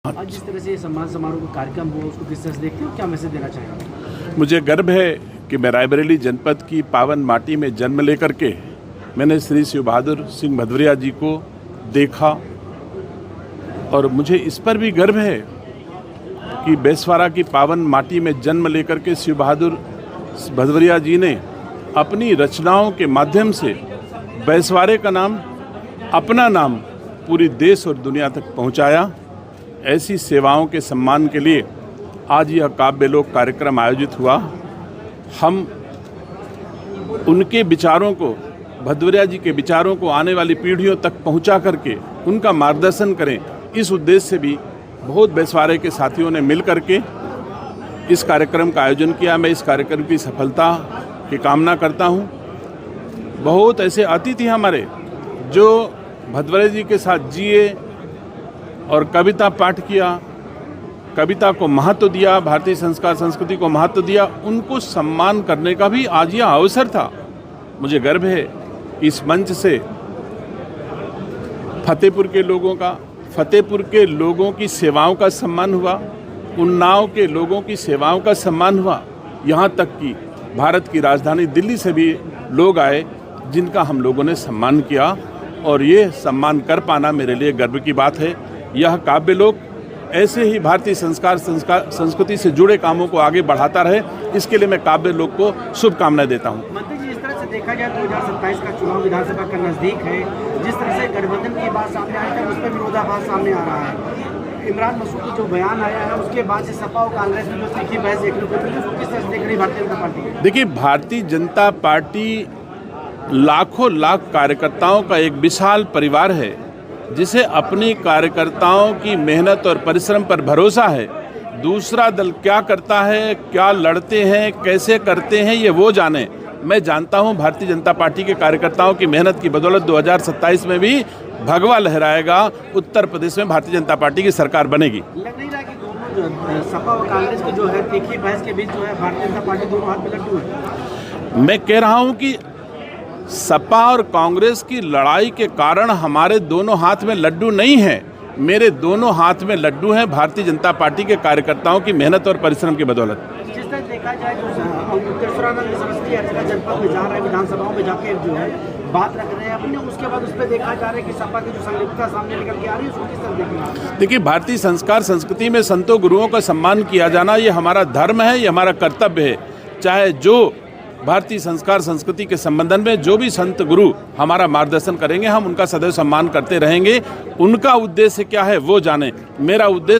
आज जिस तरह से सम्मान समारोह का कार्यक्रम हुआ उसको किस तरह से देखते हो, क्या मैसेज देना चाहेंगे? मुझे गर्व है कि मैं रायबरेली जनपद की पावन माटी में जन्म लेकर के मैंने श्री शिव बहादुर सिंह भदौरिया जी को देखा और मुझे इस पर भी गर्व है कि बेसवारा की पावन माटी में जन्म लेकर के शिव बहादुर भदौरिया जी ने अपनी रचनाओं के माध्यम से बेसवारे का नाम, अपना नाम पूरी देश और दुनिया तक पहुंचाया। ऐसी सेवाओं के सम्मान के लिए आज यह काव्य लोक कार्यक्रम आयोजित हुआ। हम उनके विचारों को, भदौरिया जी के विचारों को आने वाली पीढ़ियों तक पहुंचा करके उनका मार्गदर्शन करें, इस उद्देश्य से भी बहुत बेसवारे के साथियों ने मिल करके इस कार्यक्रम का आयोजन किया। मैं इस कार्यक्रम की सफलता की कामना करता हूं। बहुत ऐसे अतिथि हमारे जो भदौरिया जी के साथ जिए और कविता पाठ किया, कविता को महत्व दिया, भारतीय संस्कार संस्कृति को महत्व दिया, उनको सम्मान करने का भी आज यह अवसर था। मुझे गर्व है इस मंच से फतेहपुर के लोगों की सेवाओं का सम्मान हुआ, उन्नाव के लोगों की सेवाओं का सम्मान हुआ। यहाँ तक कि भारत की राजधानी दिल्ली से भी लोग आए जिनका हम लोगों ने सम्मान किया और ये सम्मान कर पाना मेरे लिए गर्व की बात है। यह काव्य लोक ऐसे ही भारतीय संस्कार संस्कृति से जुड़े कामों को आगे बढ़ाता रहे, इसके लिए मैं काव्य लोक को शुभकामनाएं देता हूं। मंत्री जी, इस तरह से देखा जाए 2027 का चुनाव विधानसभा का नजदीक है, जिस तरह से गठबंधन की बात सामने आई है उस पर विरोधाभास सामने आ रहा है। इमरान मसूद का जो बयान आया है उसके बाद से सपा और कांग्रेस में जो तीखी बहस देखने को मिली, उसको किस तरह से देख रही भारतीय जनता पार्टी? देखिए, भारतीय जनता पार्टी लाखों लाख कार्यकर्ताओं का एक विशाल परिवार है जिसे अपनी कार्यकर्ताओं की मेहनत और परिश्रम पर भरोसा है। दूसरा दल क्या करता है, क्या लड़ते हैं, कैसे करते हैं, ये वो जाने। मैं जानता हूं भारतीय जनता पार्टी के कार्यकर्ताओं की मेहनत की बदौलत 2027 में भी भगवा लहराएगा, उत्तर प्रदेश में भारतीय जनता पार्टी की सरकार बनेगी। लग नहीं रहा कि दोनों जो सपा और कांग्रेस की जो है तीखी बहस के बीच जो है भारतीय जनता पार्टी दोनों हाथ में लड्डू है? मैं कह रहा हूं कि सपा और कांग्रेस की लड़ाई के कारण हमारे दोनों हाथ में लड्डू नहीं है, मेरे दोनों हाथ में लड्डू हैं भारतीय जनता पार्टी के कार्यकर्ताओं की मेहनत और परिश्रम की बदौलत। जिस तरह देखा जाए जनपद में जा रहे हैं, विधानसभाओं में जाके जो है बात रख रहे हैं अपने, उसके बाद उस पर देखा जा रहा है कि सपा की जो संलिप्तता सामने निकल के आ रही है, उसको किस तरह देख रहे हैं? देखिए, भारतीय संस्कार संस्कृति में संतों गुरुओं का सम्मान किया जाना ये हमारा धर्म है, ये हमारा कर्तव्य है। चाहे जो भारतीय संस्कार संस्कृति के संबंधन में जो भी संत गुरु हमारा मार्गदर्शन करेंगे, हम उनका सदैव सम्मान करते रहेंगे। उनका उद्देश्य क्या है वो जाने, मेरा उद्देश्य